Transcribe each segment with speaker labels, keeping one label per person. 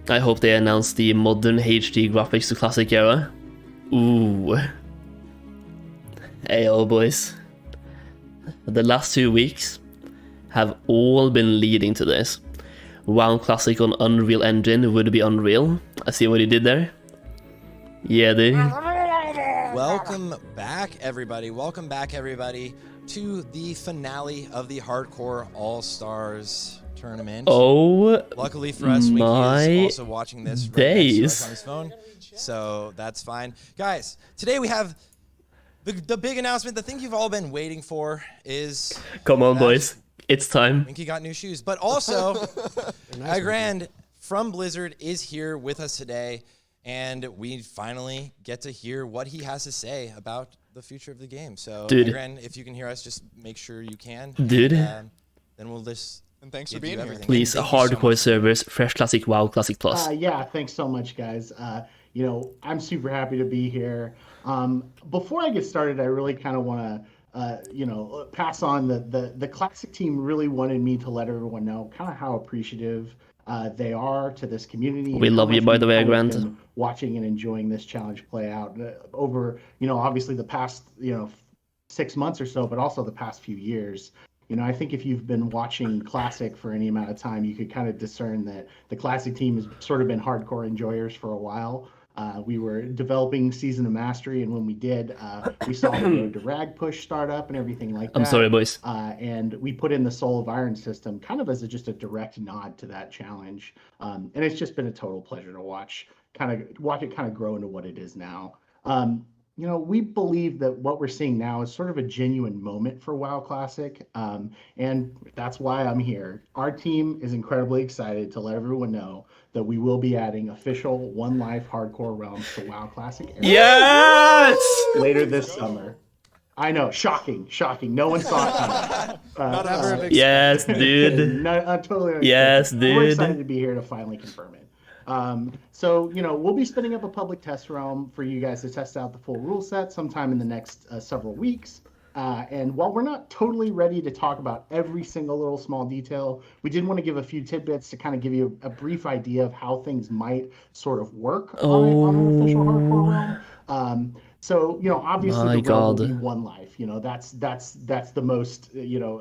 Speaker 1: I hope they announce the modern HD graphics to Classic era. Ooh. Ayo, boys. The last 2 weeks have all been leading to this. WoW Classic on Unreal Engine would be unreal. I see what he did there. Yeah, dude.
Speaker 2: Welcome back, everybody. Welcome back, everybody, to the finale of the Hardcore All-Stars tournament.
Speaker 1: Oh,
Speaker 2: luckily for us, Winky is also watching this right next to us on his phone, so that's fine. Guys, today we have the big announcement. The thing you've all been waiting for is...
Speaker 1: Come on, boys. It's time.
Speaker 2: Winky got new shoes, but also Addon from Blizzard is here with us today, and we finally get to hear what he has to say about the future of the game. So, Addon, if you can hear us, just make sure you can.
Speaker 1: Dude.
Speaker 2: Then we'll just...
Speaker 3: And thanks for being here.
Speaker 1: Please, hardcore servers, Fresh Classic, WoW Classic Plus.
Speaker 4: Yeah, thanks so much, guys. You know, I'm super happy to be here. Before I get started, I really kind of want to, you know, pass on the Classic team really wanted me to let everyone know kind of how appreciative they are to this community.
Speaker 1: We love you, by the way, Grant.
Speaker 4: Watching and enjoying this challenge play out over, you know, obviously the past, you know, 6 months or so, but also the past few years. You know, I think if you've been watching Classic for any amount of time, you could kind of discern that the Classic team has sort of been hardcore enjoyers for a while. We were developing Season of Mastery, and when we did, we saw the Road to Rag push start up and everything like that.
Speaker 1: I'm sorry, boys.
Speaker 4: And we put in the Soul of Iron system kind of as just a direct nod to that challenge. And it's just been a total pleasure to watch it kind of grow into what it is now. You know, we believe that what we're seeing now is sort of a genuine moment for WoW Classic, and that's why I'm here. Our team is incredibly excited to let everyone know that we will be adding official One Life Hardcore realms to WoW Classic
Speaker 1: Yes!
Speaker 4: later this summer. I know, shocking. No one saw it.
Speaker 1: Yes, dude.
Speaker 4: Totally.
Speaker 1: Yes, dude.
Speaker 4: We're excited to be here to finally confirm it. So, you know, we'll be spinning up a public test realm for you guys to test out the full rule set sometime in the next several weeks. And while we're not totally ready to talk about every single little small detail, we did want to give a few tidbits to kind of give you a brief idea of how things might sort of work on an official hardcore realm. So, you know, obviously the realm will be one life. You know, that's the most, you know,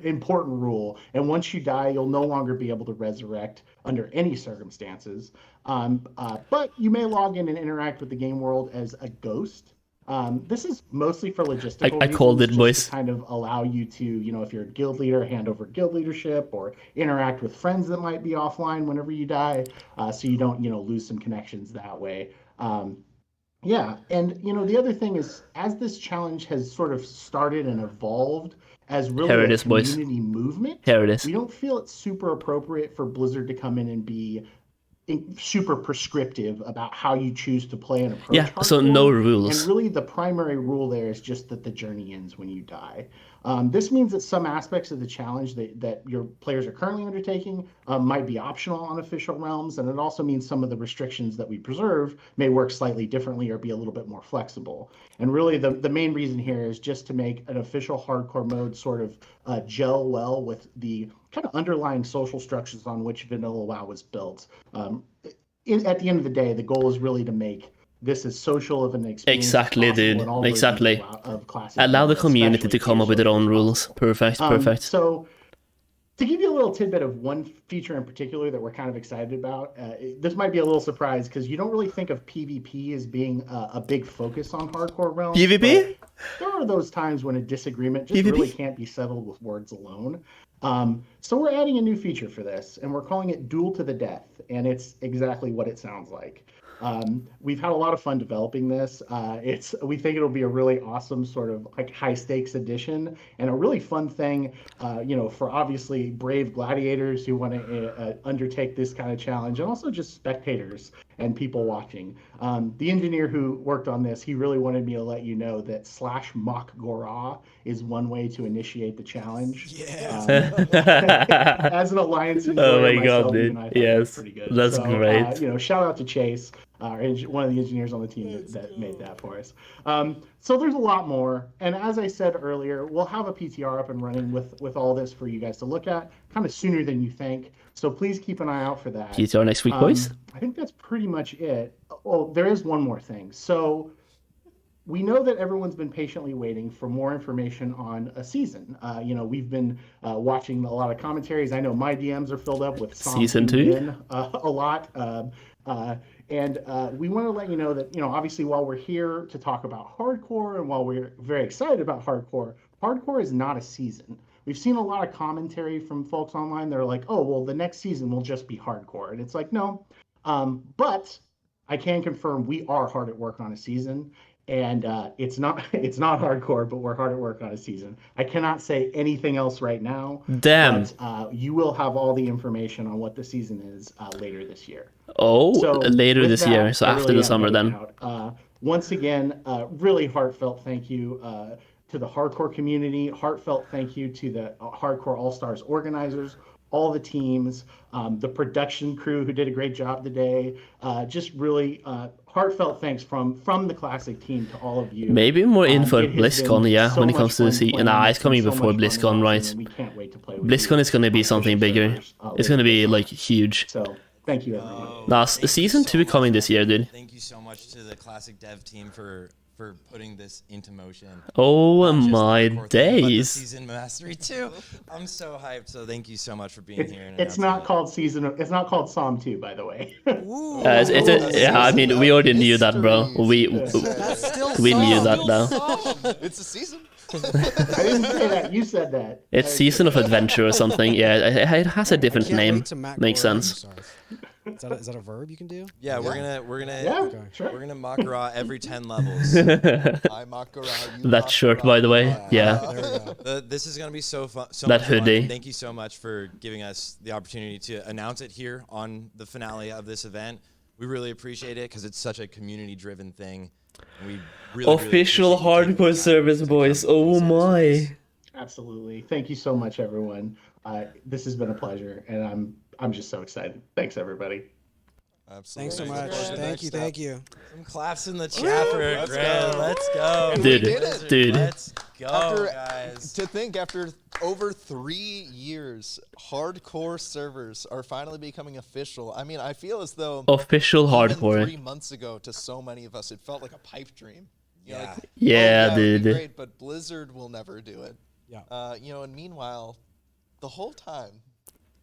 Speaker 4: important rule. And once you die, you'll no longer be able to resurrect under any circumstances. But you may log in and interact with the game world as a ghost. This is mostly for logistical reasons.
Speaker 1: I called it, boys.
Speaker 4: To kind of allow you to, you know, if you're a guild leader, hand over guild leadership or interact with friends that might be offline whenever you die, so you don't, you know, lose some connections that way. Yeah, and you know, the other thing is, as this challenge has sort of started and evolved as really a community movement, we don't feel it's super appropriate for Blizzard to come in and be super prescriptive about how you choose to play and approach hardcore.
Speaker 1: So no rules.
Speaker 4: And really the primary rule there is just that the journey ends when you die. This means that some aspects of the challenge that your players are currently undertaking might be optional on official realms, and it also means some of the restrictions that we preserve may work slightly differently or be a little bit more flexible. And really the main reason here is just to make an official hardcore mode sort of gel well with the kind of underlying social structures on which vanilla WoW was built. At the end of the day, the goal is really to make this as social of an experience.
Speaker 1: Exactly, dude. Exactly. Allow the community to come up with their own rules. Perfect.
Speaker 4: So, to give you a little tidbit of one feature in particular that we're kind of excited about, this might be a little surprise because you don't really think of PvP as being a big focus on hardcore realms.
Speaker 1: PvP?
Speaker 4: There are those times when a disagreement just really can't be settled with words alone. So we're adding a new feature for this, and we're calling it Duel to the Death, and it's exactly what it sounds like. We've had a lot of fun developing this. We think it'll be a really awesome sort of like high stakes addition and a really fun thing, you know, for obviously brave gladiators who want to undertake this kind of challenge, and also just spectators and people watching. The engineer who worked on this, he really wanted me to let you know that /mock Gorah is one way to initiate the challenge. As an alliance enjoyer,
Speaker 1: oh my god, dude! Yes, pretty good. That's great.
Speaker 4: You know, shout out to Chase. one of the engineers on the team that made that for us. So there's a lot more. And as I said earlier, we'll have a PTR up and running with all this for you guys to look at kind of sooner than you think. So please keep an eye out for that.
Speaker 1: PTR next week, boys.
Speaker 4: I think that's pretty much it. Oh, there is one more thing. So we know that everyone's been patiently waiting for more information on a season. We've been watching a lot of commentaries. I know my DMs are filled up with
Speaker 1: Season 2
Speaker 4: a lot. And we want to let you know that, obviously while we're here to talk about hardcore and while we're very excited about hardcore is not a season. We've seen a lot of commentary from folks online. They're like, oh, well, the next season will just be hardcore. And it's like, no. But I can confirm we are hard at work on a season. And it's not hardcore, but we're hard at work on a season. I cannot say anything else right now.
Speaker 1: Damn.
Speaker 4: But you will have all the information on what the season is later this year.
Speaker 1: Oh,
Speaker 4: So
Speaker 1: later
Speaker 4: with
Speaker 1: this
Speaker 4: that,
Speaker 1: year. So
Speaker 4: I
Speaker 1: after
Speaker 4: really
Speaker 1: the
Speaker 4: am
Speaker 1: summer
Speaker 4: heading
Speaker 1: then.
Speaker 4: out. Once again, really heartfelt thank you to the hardcore community. Heartfelt thank you to the Hardcore All-Stars organizers, all the teams, the production crew who did a great job today. Just really heartfelt thanks from the Classic team to all of you.
Speaker 1: Maybe more info
Speaker 4: It
Speaker 1: at
Speaker 4: has
Speaker 1: BlizzCon,
Speaker 4: been
Speaker 1: yeah,
Speaker 4: so
Speaker 1: when it
Speaker 4: much
Speaker 1: comes to the
Speaker 4: fun
Speaker 1: season.
Speaker 4: playing.
Speaker 1: Nah,
Speaker 4: It's
Speaker 1: it's
Speaker 4: been
Speaker 1: coming
Speaker 4: so
Speaker 1: before
Speaker 4: much fun
Speaker 1: BlizzCon,
Speaker 4: watching,
Speaker 1: right?
Speaker 4: and we can't wait to play with
Speaker 1: BlizzCon
Speaker 4: you
Speaker 1: is going to be
Speaker 4: on
Speaker 1: something
Speaker 4: official
Speaker 1: bigger.
Speaker 4: servers,
Speaker 1: It's going to be,
Speaker 4: later
Speaker 1: like,
Speaker 4: this
Speaker 1: huge.
Speaker 4: summer. So thank you, everyone.
Speaker 1: Nah,
Speaker 2: Thank you
Speaker 1: season
Speaker 2: so
Speaker 1: 2
Speaker 2: much,
Speaker 1: coming this year, dude.
Speaker 2: Thank you so much to the Classic Dev team for putting this into motion.
Speaker 1: Oh
Speaker 2: Not just the
Speaker 1: my
Speaker 2: hardcore thing, but the
Speaker 1: days.
Speaker 2: season mastery too. I'm so hyped. So thank you so much for being
Speaker 4: It's,
Speaker 2: here. And
Speaker 4: it's not
Speaker 2: announcing
Speaker 4: called It's not called Psalm 2, by the way.
Speaker 2: Ooh.
Speaker 1: Yeah, I mean, we already knew that, bro.
Speaker 3: That's still
Speaker 1: We knew
Speaker 3: Psalm.
Speaker 1: that now.
Speaker 3: It's a season.
Speaker 4: I didn't say that. You said that.
Speaker 1: It's Season of Adventure or something. Yeah, it has a different
Speaker 5: Can't
Speaker 1: name.
Speaker 5: wait to Mac
Speaker 1: Makes
Speaker 5: Gora
Speaker 1: sense.
Speaker 5: exercise. Is that a verb you can do?
Speaker 2: Yeah, we're gonna
Speaker 4: Yeah,
Speaker 5: Okay.
Speaker 4: sure.
Speaker 2: we're gonna Makara every 10 levels.
Speaker 3: I Makara, you
Speaker 1: That shirt, by the way. Yeah.
Speaker 5: There we go.
Speaker 2: This is gonna be so fun. So
Speaker 1: That
Speaker 2: much fun.
Speaker 1: hoodie.
Speaker 2: Thank you so much for giving us the opportunity to announce it here on the finale of this event. We really appreciate it because it's such a community-driven thing. And we really
Speaker 1: Official
Speaker 2: appreciate you taking the
Speaker 1: hardcore
Speaker 2: time
Speaker 1: service,
Speaker 2: to
Speaker 1: boys.
Speaker 2: come and
Speaker 1: Oh
Speaker 2: do this with us.
Speaker 1: my.
Speaker 4: Absolutely. Thank you so much, everyone. This has been a pleasure, and I'm just so excited. Thanks, everybody.
Speaker 5: Thanks so
Speaker 3: Absolutely.
Speaker 5: much.
Speaker 3: Next
Speaker 5: Thank you.
Speaker 3: step.
Speaker 5: Thank you.
Speaker 2: Some claps in the chat for
Speaker 3: Let's
Speaker 2: Grant.
Speaker 3: go.
Speaker 2: Let's go.
Speaker 1: Dude,
Speaker 3: did it.
Speaker 1: dude.
Speaker 2: Let's go,
Speaker 3: After-
Speaker 2: guys.
Speaker 3: To think after over 3 years, hardcore servers are finally becoming official. I mean, I feel as though
Speaker 1: Official
Speaker 3: even 3
Speaker 1: hardcore.
Speaker 3: months ago, to so many of us, it felt like a pipe dream. You know,
Speaker 2: Yeah.
Speaker 3: like,
Speaker 1: Yeah,
Speaker 3: oh, it'd be
Speaker 1: dude.
Speaker 3: great, but Blizzard will never do it.
Speaker 5: Yeah.
Speaker 3: And meanwhile, the whole time,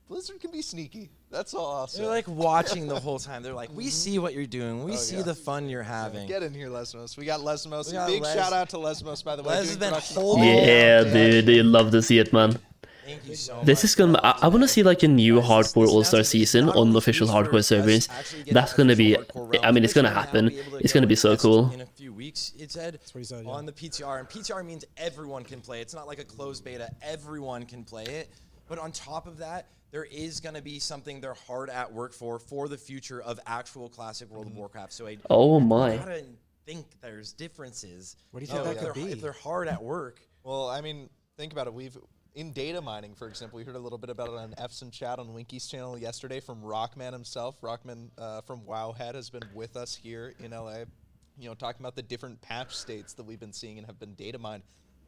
Speaker 3: Blizzard can be sneaky. That's all I'll say.
Speaker 2: They're like watching the whole time. They're like, we see what you're doing. We
Speaker 3: Oh,
Speaker 2: see
Speaker 3: yeah.
Speaker 2: the fun you're having.
Speaker 3: Get in here, Lesmos. We got Lesmos.
Speaker 2: We got
Speaker 3: Big
Speaker 2: Les.
Speaker 3: shout out to Lesmos, by the way.
Speaker 2: Les
Speaker 3: doing
Speaker 2: has been
Speaker 3: production
Speaker 2: holding
Speaker 3: all
Speaker 1: Yeah,
Speaker 3: day.
Speaker 1: dude. You love to see it, man.
Speaker 2: Thank you so much.
Speaker 1: This is gonna. I want to see like a new hardcore all-star season on official hardcore servers. That's gonna be. I mean, it's gonna happen. It's gonna be so cool.
Speaker 2: In a few weeks, it said
Speaker 5: That's what he said, yeah.
Speaker 2: on the PTR, and PTR means everyone can play. It's not like a closed beta. Everyone can play it. But on top of that, there is going to be something they're hard at work for the future of actual classic World of Warcraft. So
Speaker 1: Oh my.
Speaker 2: I gotta think there's differences.
Speaker 5: What do you think that could be?
Speaker 2: If they're hard at work.
Speaker 3: Well, I mean, think about it. In data mining, for example, we heard a little bit about it on F's chat on Winky's channel yesterday from Rockman himself. Rockman from Wowhead has been with us here in LA, talking about the different patch states that we've been seeing and have been data mined.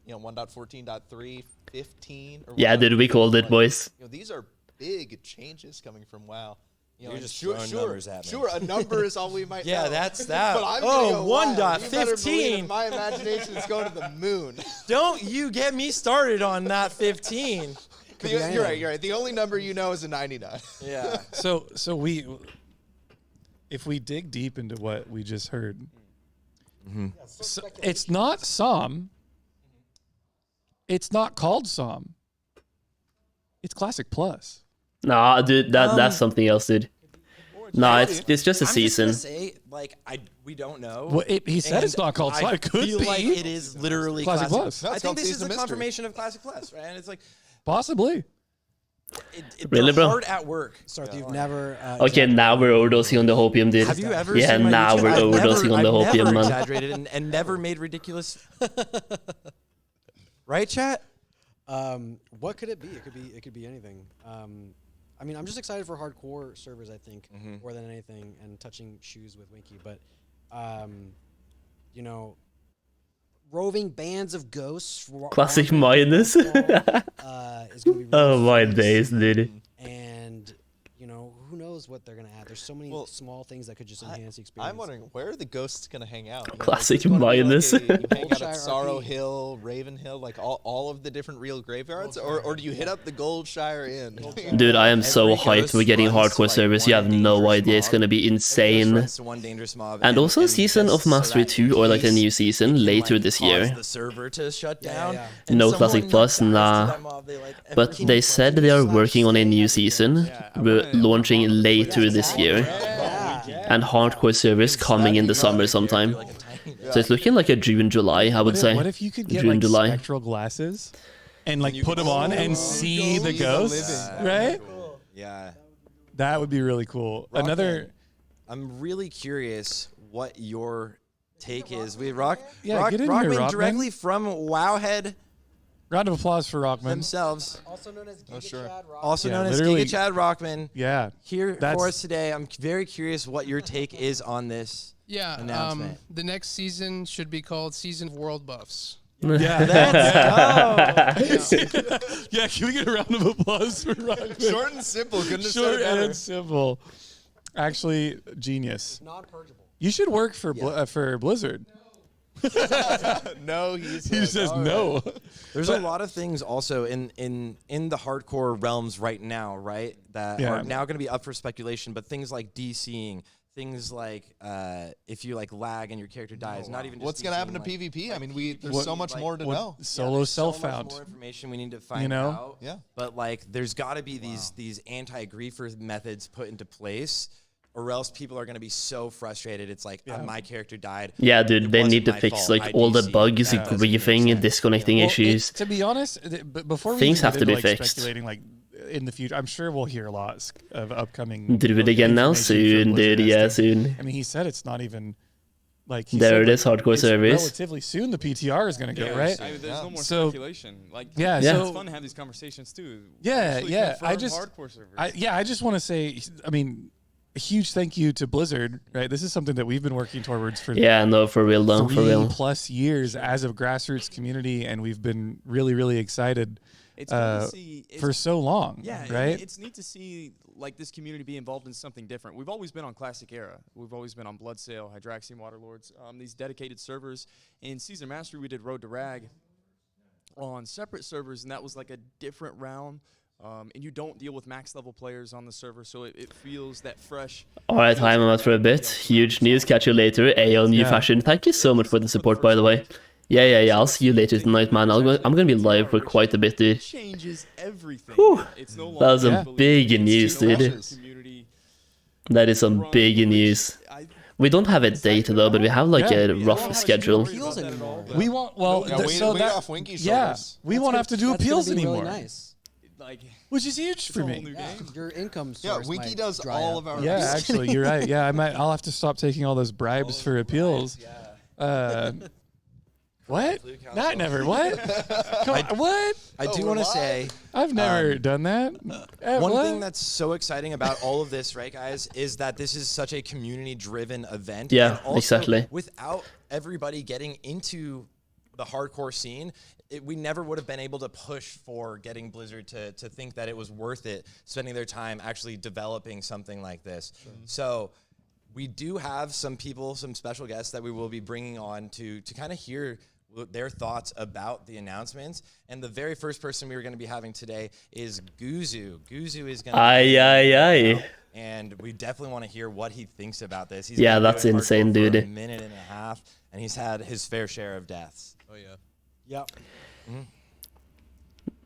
Speaker 3: 1.14.3, 15. Or
Speaker 1: Yeah, dude, we called it,
Speaker 3: 1.15.
Speaker 1: boys.
Speaker 3: These are big changes coming from WoW.
Speaker 2: You're
Speaker 3: and
Speaker 2: just throwing numbers at me.
Speaker 3: Sure, a number is all we might
Speaker 2: Yeah,
Speaker 3: know.
Speaker 2: that's that.
Speaker 3: But I'm gonna go wild. You better believe
Speaker 2: 1.15.
Speaker 3: it, my imagination is going to the moon.
Speaker 2: Don't you get me started on that 15.
Speaker 3: You're right. The only number you know is a 99.
Speaker 2: Yeah.
Speaker 6: So if we dig deep into what we just heard, so it's not Psalm. It's not called Psalm. It's Classic Plus.
Speaker 1: Nah, dude, that's something else, dude. Nah, it's just a
Speaker 2: I'm
Speaker 1: season.
Speaker 2: just gonna say, we don't know.
Speaker 6: Well, he said it's not called Psalm.
Speaker 2: I
Speaker 6: It could
Speaker 2: feel
Speaker 6: be.
Speaker 2: like it is literally
Speaker 6: Classic
Speaker 2: Classic
Speaker 6: Plus.
Speaker 3: No,
Speaker 2: I
Speaker 3: it's
Speaker 2: think
Speaker 3: called
Speaker 2: this is
Speaker 3: Season
Speaker 2: the
Speaker 3: of Mystery.
Speaker 2: confirmation of Classic Plus, right? And it's like,
Speaker 6: Possibly.
Speaker 1: Really,
Speaker 2: they're
Speaker 1: bro?
Speaker 2: hard at work.
Speaker 5: Start. You've never.
Speaker 1: Okay, now we're overdosing on the hopium, dude.
Speaker 2: Have you ever
Speaker 1: Yeah,
Speaker 2: seen my
Speaker 1: now
Speaker 2: YouTube?
Speaker 1: we're
Speaker 2: I've
Speaker 1: overdosing on the
Speaker 2: I've
Speaker 1: opium,
Speaker 2: never
Speaker 1: man.
Speaker 2: exaggerated and never made ridiculous. Right, chat?
Speaker 5: What could it be? It could be anything. I mean, I'm just excited for hardcore servers. I think more than anything, and touching shoes with Winky. But, you know, roving bands of ghosts.
Speaker 1: Classic minus.
Speaker 5: Is gonna be really
Speaker 1: Oh my
Speaker 5: fun to
Speaker 1: days,
Speaker 5: see.
Speaker 1: dude.
Speaker 5: And you know, who knows what they're gonna add? There's so many small things that could just enhance the experience.
Speaker 3: I'm wondering, where are the ghosts going to hang out? You know,
Speaker 1: Classic
Speaker 3: is this gonna be
Speaker 1: minus.
Speaker 3: Like you hang out
Speaker 5: Goldshire
Speaker 3: at Sorrow
Speaker 5: RP.
Speaker 3: Hill, Raven Hill, like all of the different real graveyards? Or do you hit up the Goldshire Inn?
Speaker 1: Dude, I am so
Speaker 2: Every
Speaker 1: hyped.
Speaker 2: ghost
Speaker 1: We're getting
Speaker 2: runs to,
Speaker 1: hardcore
Speaker 2: like,
Speaker 1: servers. You
Speaker 2: one
Speaker 1: have no
Speaker 2: dangerous
Speaker 1: idea. It's
Speaker 2: mob.
Speaker 1: gonna be
Speaker 2: Every ghost
Speaker 1: insane.
Speaker 2: runs to one dangerous mob,
Speaker 1: And also a
Speaker 2: just
Speaker 1: season of
Speaker 2: so
Speaker 1: Mastery
Speaker 2: that
Speaker 1: 2 or like a
Speaker 2: in
Speaker 1: new
Speaker 2: case
Speaker 1: season
Speaker 2: it can,
Speaker 1: later
Speaker 2: like,
Speaker 1: this
Speaker 2: cause
Speaker 1: year.
Speaker 2: the server to shut
Speaker 5: Yeah,
Speaker 2: down.
Speaker 5: yeah.
Speaker 2: and
Speaker 1: No
Speaker 2: someone
Speaker 1: Classic Plus,
Speaker 2: dies to
Speaker 1: nah.
Speaker 2: that mob, they, like,
Speaker 1: But
Speaker 2: everything
Speaker 1: they
Speaker 2: fucking
Speaker 1: said they are
Speaker 2: sucks.
Speaker 1: working on a new season, launching later this year, and hardcore servers coming in the summer sometime.
Speaker 2: Like a tiny-
Speaker 1: So it's looking like a June, July, I would say.
Speaker 6: What if you could get
Speaker 1: June,
Speaker 6: like
Speaker 1: July.
Speaker 6: spectral glasses and like put them on and see the ghosts, right?
Speaker 2: Yeah.
Speaker 6: That would be really cool.
Speaker 2: Rockman,
Speaker 6: Another,
Speaker 2: I'm really curious what your take is. We
Speaker 6: Yeah, get in here,
Speaker 2: Rockman
Speaker 6: Rockman.
Speaker 2: directly from Wowhead
Speaker 6: round of applause for Rockman.
Speaker 2: themselves,
Speaker 5: Also known as Giga
Speaker 3: sure.
Speaker 5: Chad Rock.
Speaker 2: also
Speaker 6: Yeah,
Speaker 2: known as
Speaker 6: literally-
Speaker 2: Giga Chad Rockman,
Speaker 6: Yeah,
Speaker 2: here
Speaker 6: That's-
Speaker 2: for us today. I'm very curious what your take is on this.
Speaker 7: Yeah,
Speaker 2: announcement.
Speaker 7: the next season should be called Season of World Buffs.
Speaker 6: yeah, yeah. Can we get a round of applause for Rockman?
Speaker 3: Short and simple. Couldn't have
Speaker 6: Short
Speaker 3: said it better.
Speaker 6: and simple. Actually, genius.
Speaker 5: Non-purgeable.
Speaker 6: You should work for for Blizzard.
Speaker 3: No,
Speaker 6: He says no.
Speaker 2: There's a lot of things also in the hardcore realms right now, right? That
Speaker 6: Yeah.
Speaker 2: are now going to be up for speculation. But things like DCing, things like if you like lag and your character dies, not even just
Speaker 3: What's going to happen to
Speaker 2: DCing, like,
Speaker 3: PvP? I mean, there's
Speaker 6: What-
Speaker 3: so much more to
Speaker 6: What
Speaker 3: know.
Speaker 6: solo
Speaker 2: there's so
Speaker 6: self
Speaker 2: much
Speaker 6: found.
Speaker 2: more information we need to find
Speaker 6: know?
Speaker 2: out.
Speaker 3: Yeah.
Speaker 2: But like, there's got to be these anti-griefer methods put into place, or else people are going to be so frustrated. It's like my character died.
Speaker 1: Yeah, dude,
Speaker 2: It
Speaker 1: they
Speaker 2: wasn't
Speaker 1: need to
Speaker 2: my
Speaker 1: fix
Speaker 2: fault.
Speaker 1: like
Speaker 2: I
Speaker 1: all the
Speaker 2: DC'd.
Speaker 1: bugs,
Speaker 2: That doesn't make
Speaker 1: griefing,
Speaker 2: sense.
Speaker 1: disconnecting
Speaker 6: Well,
Speaker 1: issues.
Speaker 6: to be honest, before we
Speaker 1: Things
Speaker 6: even
Speaker 1: have
Speaker 6: get
Speaker 1: to be
Speaker 6: into, like,
Speaker 1: fixed.
Speaker 6: speculating like in the future, I'm sure we'll hear a lot of upcoming.
Speaker 1: Do it again now?
Speaker 6: information
Speaker 1: Soon,
Speaker 6: from Blizzard
Speaker 1: dude.
Speaker 6: as
Speaker 1: Yeah,
Speaker 6: to-
Speaker 1: soon.
Speaker 6: I mean, he said it's not even like he
Speaker 1: There
Speaker 6: said,
Speaker 1: it is,
Speaker 6: like,
Speaker 1: hardcore
Speaker 6: it's
Speaker 1: service.
Speaker 6: Relatively soon, the PTR is going to go right.
Speaker 8: There's no more
Speaker 6: So-
Speaker 8: speculation. Like,
Speaker 6: Yeah,
Speaker 8: it's
Speaker 6: so-
Speaker 8: fun to have these conversations too.
Speaker 6: Yeah,
Speaker 8: Actually
Speaker 6: yeah. I
Speaker 8: confirmed
Speaker 6: just,
Speaker 8: hardcore servers.
Speaker 6: I just want to say, I mean, a huge thank you to Blizzard. Right, this is something that we've been working towards for
Speaker 1: Yeah, no, for real, though, for real.
Speaker 6: 3+ years as a grassroots community, and we've been really, really excited
Speaker 8: it's fun to see.
Speaker 6: for so long.
Speaker 8: Yeah,
Speaker 6: right.
Speaker 8: It's neat to see like this community be involved in something different. We've always been on Classic Era. We've always been on Bloodsail, Hydraxian Waterlords, these dedicated servers. In Season Mastery, we did Road to Rag on separate servers, and that was like a different round. And you don't deal with max level players on the server, so it feels that fresh.
Speaker 1: Alright, hi, I'm out for a bit. Huge news, catch you later. AO New
Speaker 6: Yeah.
Speaker 1: Fashion, thank you so much for the support, by the way. Yeah, I'll see you later tonight, man. I'm gonna be live for quite a bit, dude.
Speaker 8: Changes everything.
Speaker 1: Whew.
Speaker 8: It's no
Speaker 1: That was
Speaker 8: longer
Speaker 1: some big
Speaker 8: it's
Speaker 1: news,
Speaker 8: just
Speaker 1: dude.
Speaker 8: community
Speaker 1: That is some
Speaker 8: run,
Speaker 1: big
Speaker 8: which
Speaker 1: news.
Speaker 8: I-
Speaker 1: We don't have a date though, but we have like
Speaker 6: Yeah.
Speaker 1: a rough schedule.
Speaker 5: Appeals anymore.
Speaker 6: We won't. Well,
Speaker 3: Yeah, we
Speaker 6: so
Speaker 3: lead
Speaker 6: that
Speaker 3: off Winky
Speaker 6: yeah,
Speaker 3: shoulders.
Speaker 6: we won't have to do
Speaker 5: That's
Speaker 6: appeals
Speaker 5: gonna be
Speaker 6: anymore,
Speaker 5: Really nice.
Speaker 8: like
Speaker 6: which is huge for
Speaker 8: a whole
Speaker 6: me.
Speaker 8: new
Speaker 5: Yeah,
Speaker 8: game.
Speaker 5: your income
Speaker 3: Yeah,
Speaker 5: source.
Speaker 3: Winky
Speaker 5: might
Speaker 3: does
Speaker 5: dry
Speaker 3: all
Speaker 5: up.
Speaker 3: of our
Speaker 6: Yeah,
Speaker 3: appeals.
Speaker 6: actually, you're right. Yeah, I'll have to stop taking all those bribes for appeals. What? That never. What? Come on, what?
Speaker 2: I do want to say
Speaker 6: I've never done that.
Speaker 2: one
Speaker 6: What?
Speaker 2: thing that's so exciting about all of this, right, guys, is that this is such a community-driven event.
Speaker 1: Yeah,
Speaker 2: and also,
Speaker 1: exactly.
Speaker 2: Without everybody getting into the hardcore scene, we never would have been able to push for getting Blizzard to think that it was worth it spending their time actually developing something like this. So we do have some people, some special guests that we will be bringing on to kind of hear their thoughts about the announcements. And the very first person we were going to be having today is Guzu. Guzu is going to
Speaker 1: Aye.
Speaker 2: and we definitely want to hear what he thinks about this. He's
Speaker 1: Yeah,
Speaker 2: been
Speaker 1: that's
Speaker 2: doing
Speaker 1: insane,
Speaker 2: hardcore for
Speaker 1: dude.
Speaker 2: a minute and a half, and he's had his fair share of deaths.
Speaker 3: Oh yeah.
Speaker 5: Yep.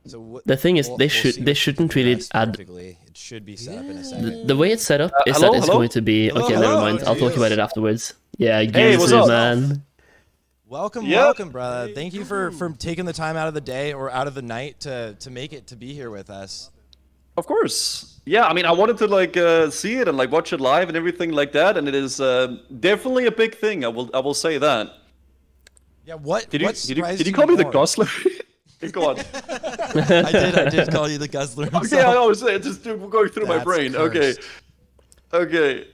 Speaker 2: So what,
Speaker 1: The thing is,
Speaker 2: we'll
Speaker 1: they
Speaker 2: see
Speaker 1: they
Speaker 2: if
Speaker 1: shouldn't
Speaker 2: it
Speaker 1: really
Speaker 2: progressed
Speaker 1: add.
Speaker 2: perfectly. It should be set up in a second.
Speaker 1: The way it's set up is
Speaker 9: hello,
Speaker 1: that it's
Speaker 9: hello?
Speaker 1: going to be okay.
Speaker 3: Hello,
Speaker 1: Never
Speaker 3: hello,
Speaker 1: mind. I'll talk
Speaker 3: Jesus.
Speaker 1: about it afterwards. Yeah,
Speaker 9: Hey, what's
Speaker 1: Guzu,
Speaker 9: up?
Speaker 1: man.
Speaker 2: Welcome,
Speaker 9: Yep.
Speaker 2: welcome, brother. Thank you for taking the time out of the day or out of the night to make it to be here with us.
Speaker 9: Of course. Yeah, I mean, I wanted to like see it and like watch it live and everything like that, and it is definitely a big thing. I will say that.
Speaker 2: Yeah, what?
Speaker 9: Did you
Speaker 2: what
Speaker 9: did you,
Speaker 2: surprised
Speaker 9: did you call me the
Speaker 2: more?
Speaker 9: Gosler? Go on.
Speaker 2: I did call you the guzzler.
Speaker 9: Okay, I know. It's just going through my
Speaker 2: That's
Speaker 9: brain.
Speaker 2: cursed.
Speaker 9: Okay.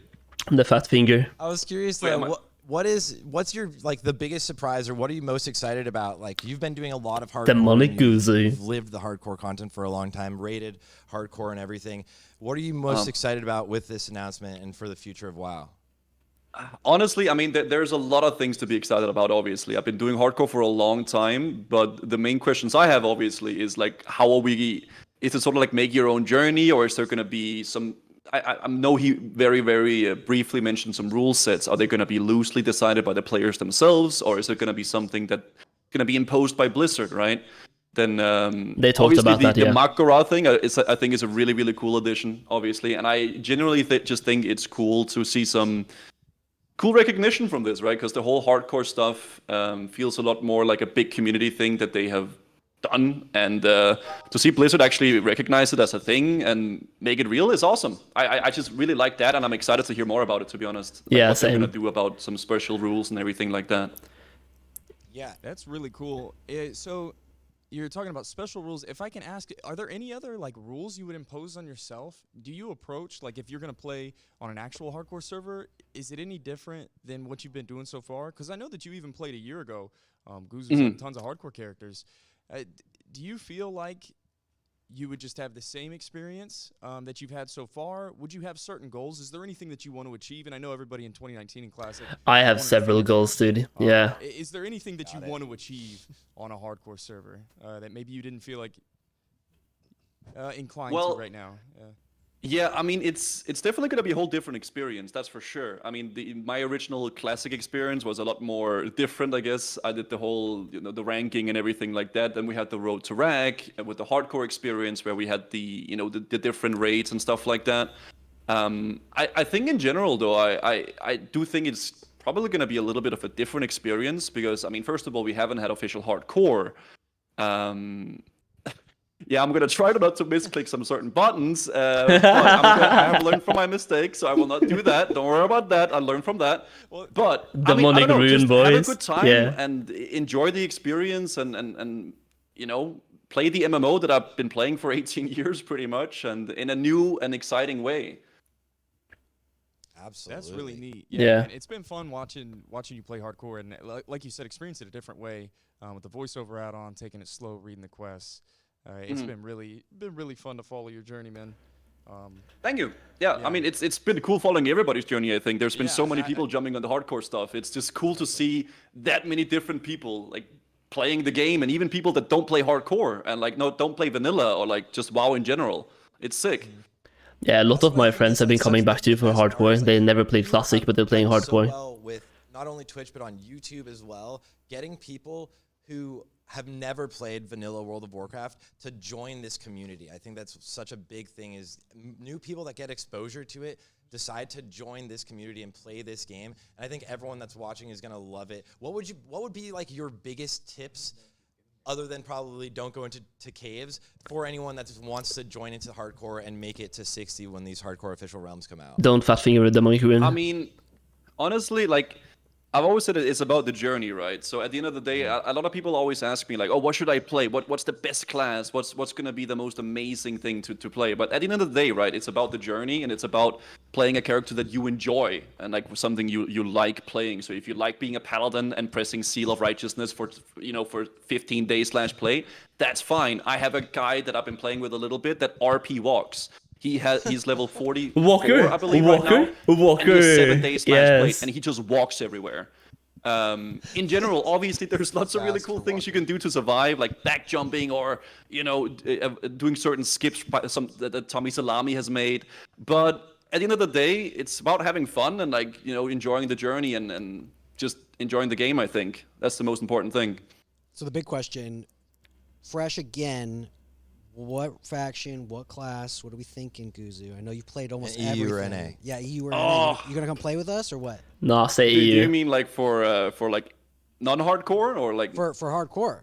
Speaker 1: The fat finger.
Speaker 2: I was curious
Speaker 9: Wait,
Speaker 2: though. What's your like the biggest surprise, or what are you most excited about? Like you've been doing a lot of hardcore.
Speaker 1: Demonic
Speaker 2: and you've
Speaker 1: Guzu.
Speaker 2: lived the hardcore content for a long time, rated hardcore and everything. What are you most excited about with this announcement and for the future of WoW?
Speaker 9: Honestly, I mean, there's a lot of things to be excited about, obviously. I've been doing hardcore for a long time, but the main questions I have, obviously, is like, is it sort of like make your own journey, or is there going to be some, I know he very, very briefly mentioned some rule sets. Are they going to be loosely decided by the players themselves, or is it going to be something that going to be imposed by Blizzard, right? Then
Speaker 1: they talked about that,
Speaker 9: the Makara thing I think is a really, really cool addition, obviously. And I generally just think it's cool to see some cool recognition from this, right? Because the whole hardcore stuff feels a lot more like a big community thing that they have done, and to see Blizzard actually recognize it as a thing and make it real is awesome. I just really like that, and I'm excited to hear more about it, to be honest. Like what they're gonna do about some special rules and everything like that.
Speaker 8: Yeah, that's really cool. So you're talking about special rules. If I can ask, are there any other like rules you would impose on yourself? Do you approach, like, if you're gonna play on an actual hardcore server, is it any different than what you've been doing so far? Because I know that you even played a year ago. Guzu's had tons of hardcore characters. Do you feel like you would just have the same experience that you've had so far? Would you have certain goals? Is there anything that you want to achieve? And I know everybody in 2019 in Classic.
Speaker 1: I have several goals, dude. Yeah.
Speaker 8: Is there anything that you want to achieve on a hardcore server that maybe you didn't feel like inclined to right now?
Speaker 9: Yeah, I mean, it's definitely going to be a whole different experience, that's for sure. I mean, my original Classic experience was a lot more different, I guess. I did the whole, the ranking and everything like that. Then we had the Road to Rag with the hardcore experience where we had the different raids and stuff like that. I think in general, though, I do think it's probably going to be a little bit of a different experience because, I mean, first of all, we haven't had official hardcore. Yeah, I'm going to try not to misclick some certain buttons, but I have learned from my mistakes, so I will not do that. Don't worry about that. I learned from that. But
Speaker 1: Demonic Rune, boys.
Speaker 9: Have a good time and enjoy the experience and play the MMO that I've been playing for 18 years pretty much, and in a new and exciting way.
Speaker 2: Absolutely.
Speaker 8: That's really neat.
Speaker 1: Yeah.
Speaker 8: Man, it's been fun watching you play hardcore, and like you said, experience it a different way with the voiceover add-on, taking it slow, reading the quests. It's been really fun to follow your journey, man.
Speaker 9: Thank you. Yeah, I mean, it's been cool following everybody's journey, I think. There's been so many people jumping on the hardcore stuff. It's just cool to see that many different people, like, playing the game, and even people that don't play hardcore and, like, don't play vanilla or, like, just WoW in general. It's sick.
Speaker 1: Yeah, a lot of my friends have been coming back to for hardcore. They never played Classic, but they're playing hardcore.
Speaker 2: So well with not only Twitch, but on YouTube as well, getting people who have never played vanilla World of Warcraft to join this community. I think that's such a big thing, is new people that get exposure to it decide to join this community and play this game. And I think everyone that's watching is gonna love it. What would be like your biggest tips, other than probably don't go into caves, for anyone that wants to join into hardcore and make it to 60 when these hardcore official realms come out?
Speaker 1: Don't fat finger with Demonic Rune.
Speaker 9: I mean, honestly, like, I've always said it's about the journey, right? So at the end of the day, a lot of people always ask me, like, oh, what should I play? What's the best class? What's going to be the most amazing thing to play? But at the end of the day, right, it's about the journey, and it's about playing a character that you enjoy and, like, something you like playing. So if you like being a paladin and pressing Seal of Righteousness for 15 days /play, that's fine. I have a guy that I've been playing with a little bit that RP walks. He's level 40, I believe, right now. And he has 7 days play, and he just walks everywhere. In general, obviously, there's lots of really cool things you can do to survive, like back jumping or doing certain skips that Tommy Salami has made. But at the end of the day, it's about having fun and, like, enjoying the journey and just enjoying the game. I think that's the most important thing.
Speaker 5: So the big question, fresh again. What faction, what class, what are we thinking, Guzu? I know you played almost everything.
Speaker 2: EU or NA?
Speaker 5: Yeah, EU or NA. You gonna come play with us or what?
Speaker 1: No, say EU.
Speaker 9: Do you mean like for like non-hardcore or like
Speaker 5: for hardcore?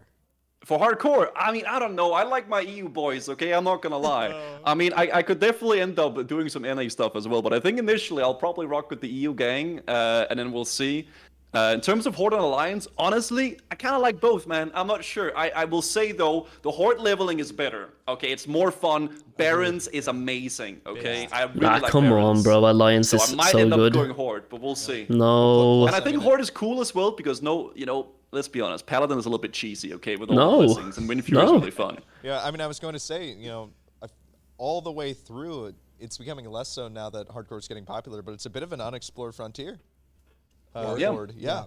Speaker 9: For hardcore, I mean, I don't know. I like my EU boys, okay? I'm not gonna lie. I mean, I could definitely end up doing some NA stuff as well, but I think initially I'll probably rock with the EU gang, and then we'll see. In terms of Horde and Alliance, honestly, I kind of like both, man. I'm not sure. I will say, though, the Horde leveling is better. Okay, it's more fun. Barons is amazing, okay? I really like
Speaker 1: come
Speaker 9: Barons.
Speaker 1: on, bro. Alliance
Speaker 9: So
Speaker 1: is
Speaker 9: I might
Speaker 1: so
Speaker 9: end up
Speaker 1: good.
Speaker 9: going Horde, but we'll see.
Speaker 1: No.
Speaker 9: And I think Horde is cool as well because let's be honest, Paladin is a little bit cheesy, okay, with all
Speaker 1: No.
Speaker 9: the blessings, and Windfury is really fun.
Speaker 3: Yeah, I mean, I was going to say, all the way through, it's becoming less so now that hardcore is getting popular, but it's a bit of an unexplored frontier. Horde. Yeah.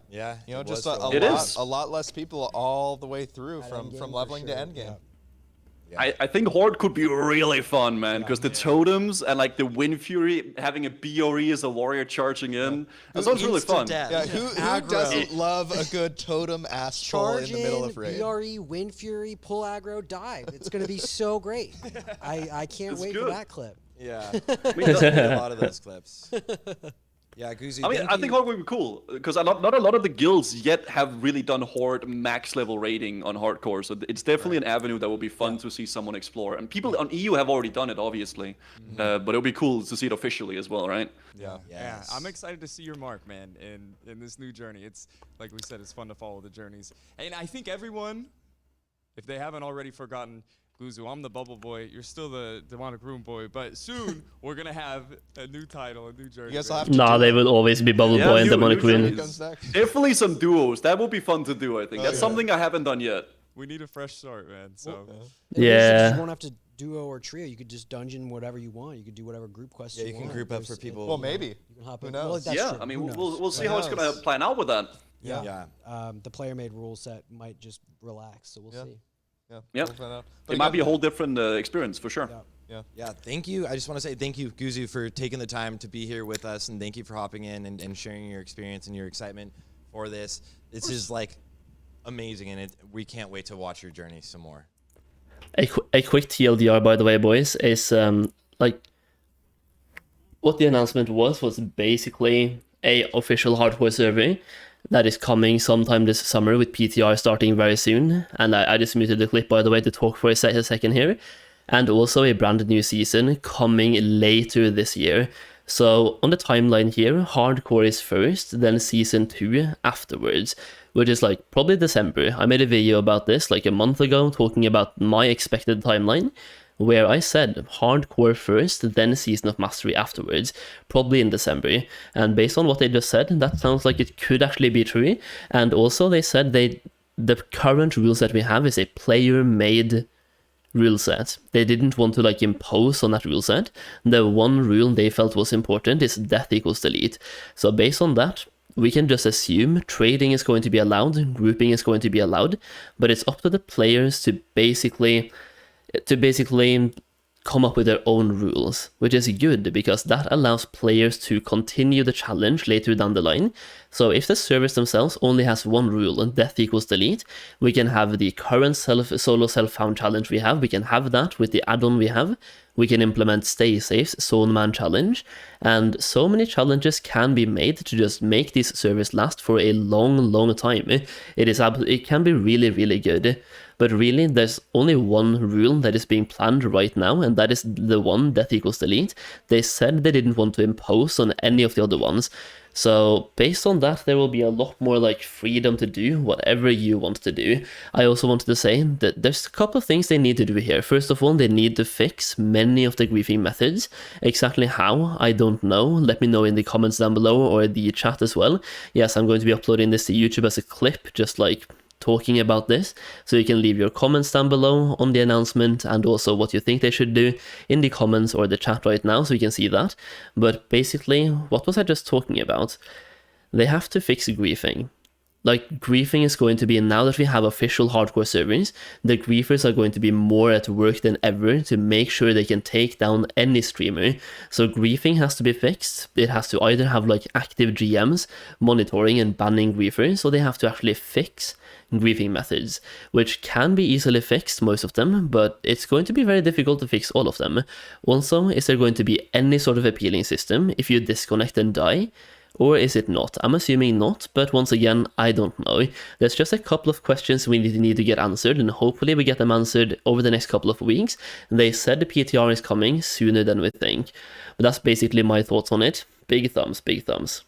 Speaker 3: Just a lot less people all the way through from leveling to endgame.
Speaker 9: Yeah. I think Horde could be really fun, man, because the totems and like the Windfury having a BRE as a warrior charging in, that sounds really fun.
Speaker 3: Yeah, who doesn't love a good totem astral in the middle of raid?
Speaker 5: BRE, Windfury, pull aggro, dive. It's going to be so great. I can't wait for that clip.
Speaker 2: Yeah, we need a lot of those clips. Yeah, Guzi.
Speaker 9: I think Horde would be cool because not a lot of the guilds yet have really done Horde max level raiding on hardcore, so it's definitely an avenue that will be fun to see someone explore. And people on EU have already done it, obviously, but it'll be cool to see it officially as well, right?
Speaker 8: Yeah, I'm excited to see your mark, man, in this new journey. It's like we said, it's fun to follow the journeys, and I think everyone, if they haven't already forgotten. Guzu, I'm the Bubble Boy. You're still the Demonic Room Boy. But soon, we're going to have a new title, a new journey.
Speaker 1: Nah, they will always be Bubble Boy and Demonic Room.
Speaker 9: Definitely some duos. That will be fun to do, I think. That's something I haven't done yet.
Speaker 8: We need a fresh start, man. So
Speaker 5: You won't have to duo or trio. You could just dungeon whatever you want. You could do whatever group quests you want.
Speaker 2: You can group up for people.
Speaker 3: Well, maybe.
Speaker 5: You can hop
Speaker 3: Who
Speaker 5: in.
Speaker 3: knows?
Speaker 5: Well,
Speaker 9: Yeah, I mean, we'll see how it's going to plan out with that.
Speaker 5: Yeah. The player-made rule set might just relax, so we'll see.
Speaker 9: Yeah, it might be a whole different experience for sure.
Speaker 2: Yeah, thank you. I just want to say thank you, Guzu, for taking the time to be here with us, and thank you for hopping in and sharing your experience and your excitement for this. This is like amazing, and we can't wait to watch your journey some more.
Speaker 1: A quick TLDR, by the way, boys, is like what the announcement was basically a official hardcore survey that is coming sometime this summer with PTR starting very soon. And I just muted the clip, by the way, to talk for a second here. And also a brand new season coming later this year. So on the timeline here, hardcore is first, then season 2 afterwards, which is like probably December. I made a video about this like a month ago talking about my expected timeline, where I said hardcore first, then Season of Mastery afterwards, probably in December. And based on what they just said, that sounds like it could actually be true. And also they said the current rules that we have is a player-made rule set. They didn't want to like impose on that rule set. The one rule they felt was important is death equals delete. So based on that, we can just assume trading is going to be allowed, grouping is going to be allowed, but it's up to the players to basically come up with their own rules, which is good because that allows players to continue the challenge later down the line. So if the servers themselves only has one rule, and death equals delete, we can have the current solo self-found challenge we have, we can have that with the add-on we have, we can implement Stay Safe's Zone Man challenge, and so many challenges can be made to just make these servers last for a long time. It can be really good. But really, there's only one rule that is being planned right now, and that is the one, death equals delete. They said they didn't want to impose on any of the other ones. So based on that, there will be a lot more like freedom to do whatever you want to do. I also wanted to say that there's a couple of things they need to do here. First of all, they need to fix many of the griefing methods. Exactly how, I don't know. Let me know in the comments down below or the chat as well. Yes, I'm going to be uploading this to YouTube as a clip, just like talking about this, so you can leave your comments down below on the announcement and also what you think they should do in the comments or the chat right now, so you can see that. But basically, what was I just talking about? They have to fix griefing. Like, griefing is going to be, now that we have official hardcore servers, the griefers are going to be more at work than ever to make sure they can take down any streamer. So griefing has to be fixed. It has to either have like active GMs monitoring and banning griefers, or they have to actually fix griefing methods, which can be easily fixed, most of them, but it's going to be very difficult to fix all of them. Also, is there going to be any sort of appealing system if you disconnect and die? Or is it not? I'm assuming not, but once again, I don't know. There's just a couple of questions we need to get answered, and hopefully we get them answered over the next couple of weeks. They said the PTR is coming sooner than we think. But that's basically my thoughts on it. Big thumbs, big thumbs.